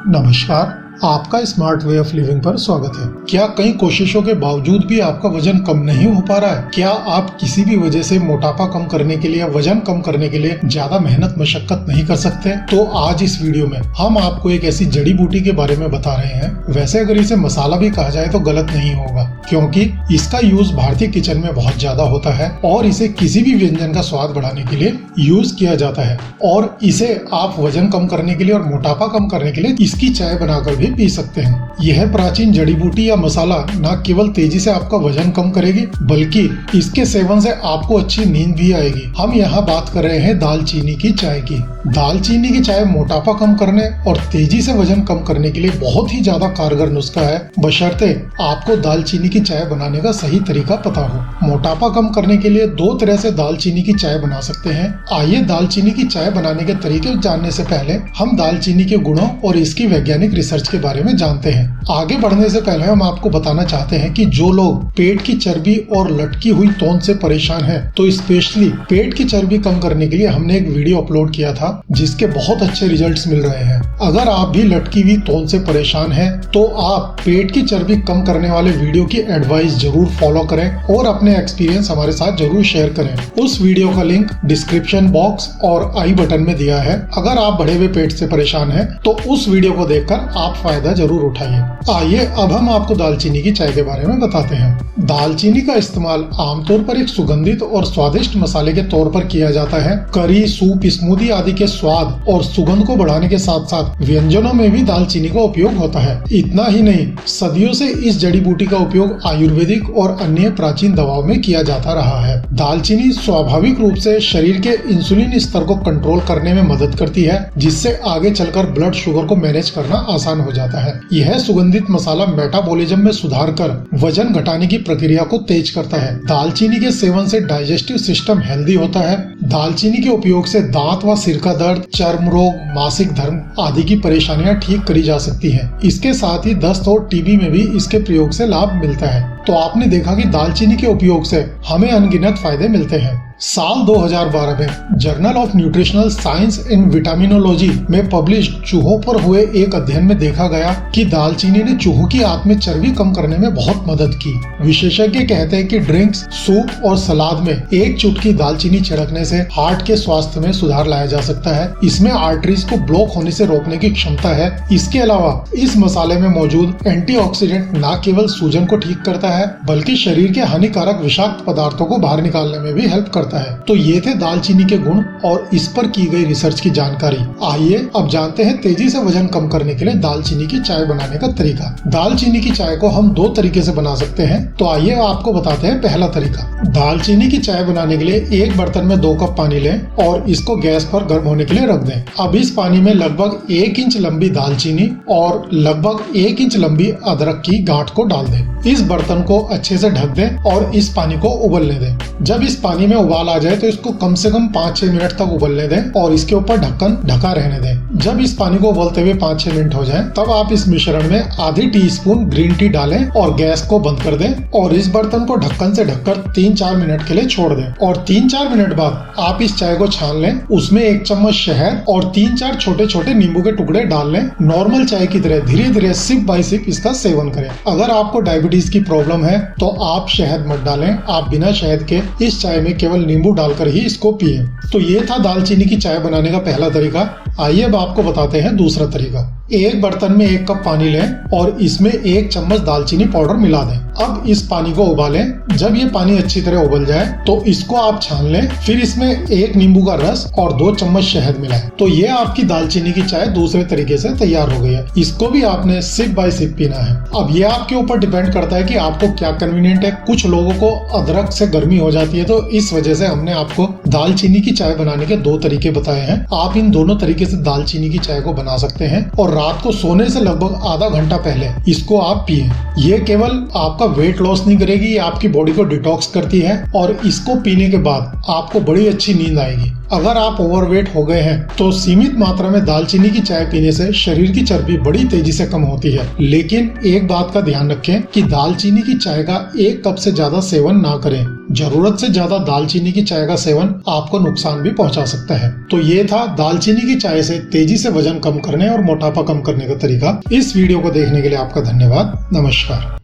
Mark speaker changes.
Speaker 1: नमस्कार, आपका smart way of living पर स्वागत है। क्या कई कोशिशों के बावजूद भी आपका वजन कम नहीं हो पा रहा है? क्या आप किसी भी वजह से मोटापा कम करने के लिए या वजन कम करने के लिए ज्यादा मेहनत मशक्कत नहीं कर सकते? तो आज इस वीडियो में हम आपको एक ऐसी जड़ी बूटी के बारे में बता रहे हैं। वैसे अगर इसे मसाला भी कहा जाए तो गलत नहीं होगा, क्योंकि इसका यूज भारतीय किचन में बहुत ज्यादा होता है और इसे किसी भी व्यंजन का स्वाद बढ़ाने के लिए यूज किया जाता है। और इसे आप वजन कम करने के लिए और मोटापा कम करने के लिए इसकी चाय बनाकर भी पी सकते हैं। यह प्राचीन जड़ी बूटी या मसाला न केवल तेजी से आपका वजन कम करेगी, बल्कि इसके सेवन से आपको अच्छी नींद भी आएगी। हम यहाँ बात कर रहे हैं दालचीनी की चाय की। दालचीनी की चाय मोटापा कम करने और तेजी से वजन कम करने के लिए बहुत ही ज्यादा कारगर नुस्खा है, बशर्ते आपको दालचीनी की चाय बनाने का सही तरीका पता हो। मोटापा कम करने के लिए दो तरह से दालचीनी की चाय बना सकते हैं। आइए दालचीनी की चाय बनाने के तरीके जानने से पहले हम दालचीनी के गुणों और इसकी वैज्ञानिक रिसर्च के बारे में जानते हैं। आगे बढ़ने से पहले हम आपको बताना चाहते हैं कि जो लोग पेट की चर्बी और लटकी हुई तौंद से परेशान हैं, तो स्पेशली पेट की चर्बी कम करने के लिए हमने एक वीडियो अपलोड किया था, जिसके बहुत अच्छे रिजल्ट्स मिल रहे हैं। अगर आप भी लटकी हुई तौंद से परेशान हैं, तो आप पेट की चर्बी कम करने वाले वीडियो की एडवाइस जरूर फॉलो करें और अपने एक्सपीरियंस हमारे साथ जरूर शेयर करें। उस वीडियो का लिंक डिस्क्रिप्शन बॉक्स और आई बटन में दिया है। अगर आप बढ़े हुए पेट से परेशान हैं, तो उस वीडियो को देखकर आप फायदा जरूर उठाइए। आइए अब हम आपको दालचीनी की चाय के बारे में बताते हैं। दालचीनी का इस्तेमाल आमतौर पर एक सुगंधित और स्वादिष्ट मसाले के तौर पर किया जाता है। करी, सूप, स्मूदी आदि के स्वाद और सुगंध को बढ़ाने के साथ साथ व्यंजनों में भी दालचीनी का उपयोग होता है। इतना ही नहीं, सदियों से इस जड़ी बूटी का उपयोग आयुर्वेदिक और अन्य प्राचीन दवाओं में किया जाता रहा है। दालचीनी स्वाभाविक रूप से शरीर के इंसुलिन स्तर को कंट्रोल करने में मदद करती है, जिससे आगे चलकर ब्लड शुगर को मैनेज करना आसान हो जाता है। यह सुगंधित मसाला मेटाबॉलिज्म में सुधार कर वजन घटाने की प्रक्रिया को तेज करता है। दालचीनी के सेवन से डाइजेस्टिव सिस्टम हेल्दी होता है। दालचीनी के उपयोग से दांत व सिर का दर्द, चर्म रोग, मासिक धर्म आदि की परेशानियां ठीक करी जा सकती हैं। इसके साथ ही दस्त और टीबी में भी इसके प्रयोग से लाभ मिलता है। तो आपने देखा कि दालचीनी के उपयोग से हमें अनगिनत फायदे मिलते हैं। साल 2012 में journal of nutritional science and vitaminology में पब्लिश चूहों पर हुए एक अध्ययन में देखा गया कि दालचीनी ने चूहों की आंत में चर्बी कम करने में बहुत मदद की। विशेषज्ञ कहते हैं कि ड्रिंक्स, सूप और सलाद में एक चुटकी दालचीनी छिड़कने से हार्ट के स्वास्थ्य में सुधार लाया जा सकता है। इसमें आर्टरीज को ब्लॉक होने से रोकने की क्षमता है। इसके अलावा इस मसाले में मौजूद एंटीऑक्सीडेंट न केवल सूजन को ठीक करता है, बल्कि शरीर के हानिकारक विषाक्त पदार्थों को बाहर निकालने में भी हेल्प करता है। तो ये थे दालचीनी के गुण और इस पर की गई रिसर्च की जानकारी। आइए अब जानते हैं तेजी से वजन कम करने के लिए दालचीनी की चाय बनाने का तरीका। दालचीनी की चाय को हम दो तरीके से बना सकते हैं। तो आइए आपको बताते हैं पहला तरीका। दालचीनी की चाय बनाने के लिए एक बर्तन में 2 कप पानी लें और इसको गैस पर गर्म होने के लिए रख दें। अब इस पानी में लगभग 1 इंच लंबी दालचीनी और लगभग 1 इंच लंबी अदरक की गांठ को डाल दें। इस बर्तन को अच्छे से ढक दें और इस पानी को उबलने दें। जब इस पानी में उबाल आ जाए तो इसको कम से कम 5-6 मिनट तक उबलने दें और इसके ऊपर ढक्कन ढका रहने दें। जब इस पानी को उबलते हुए 5-6 मिनट हो जाएं, तब आप इस मिश्रण में आधी टीस्पून ग्रीन टी डालें और गैस को बंद कर दें और इस बर्तन को ढक्कन से ढककर 3-4 मिनट के लिए छोड़ दें। और 3-4 मिनट बाद आप इस चाय को छान लें। उसमें 1 चम्मच शहद और 3-4 छोटे छोटे नींबू के टुकड़े डाल लें। नॉर्मल चाय की तरह धीरे धीरे सिप बाय सिप इसका सेवन करें। अगर आपको डायबिटीज की प्रॉब्लम है तो आप शहद मत डालें। आप बिना शहद के इस चाय में केवल नींबू डालकर ही इसको पिए। तो ये था दालचीनी की चाय बनाने का पहला तरीका। आइए अब आपको बताते हैं दूसरा तरीका। एक बर्तन में 1 कप पानी लें और इसमें 1 चम्मच दालचीनी पाउडर मिला दें। अब इस पानी को उबालें। जब ये पानी अच्छी तरह उबल जाए तो इसको आप छान लें। फिर इसमें 1 नींबू का रस और 2 चम्मच शहद मिलाएं। तो ये आपकी दालचीनी की चाय दूसरे तरीके से तैयार हो गई है। इसको भी आपने सिप बाय सिप पीना है। अब ये आपके ऊपर डिपेंड करता है कि आपको क्या कन्वीनियंट है। कुछ लोगों को अदरक से गर्मी हो जाती है, तो इस वजह से हमने आपको दालचीनी की चाय बनाने के 2 तरीके बताए हैं। आप इन दोनों तरीके से दालचीनी की चाय को बना सकते हैं और रात को सोने से लगभग आधा घंटा पहले इसको आप पिए। ये केवल आपका वेट लॉस नहीं करेगी, ये आपकी बॉडी को डिटॉक्स करती है और इसको पीने के बाद आपको बड़ी अच्छी नींद आएगी। अगर आप ओवरवेट हो गए हैं तो सीमित मात्रा में दालचीनी की चाय पीने से शरीर की चर्बी बड़ी तेजी से कम होती है। लेकिन एक बात का ध्यान रखें कि दालचीनी की चाय का 1 कप से ज्यादा सेवन ना करें। जरूरत से ज्यादा दालचीनी की चाय का सेवन आपको नुकसान भी पहुंचा सकता है। तो ये था दालचीनी की चाय से तेजी से वजन कम करने और मोटापा कम करने का तरीका। इस वीडियो को देखने के लिए आपका धन्यवाद। नमस्कार।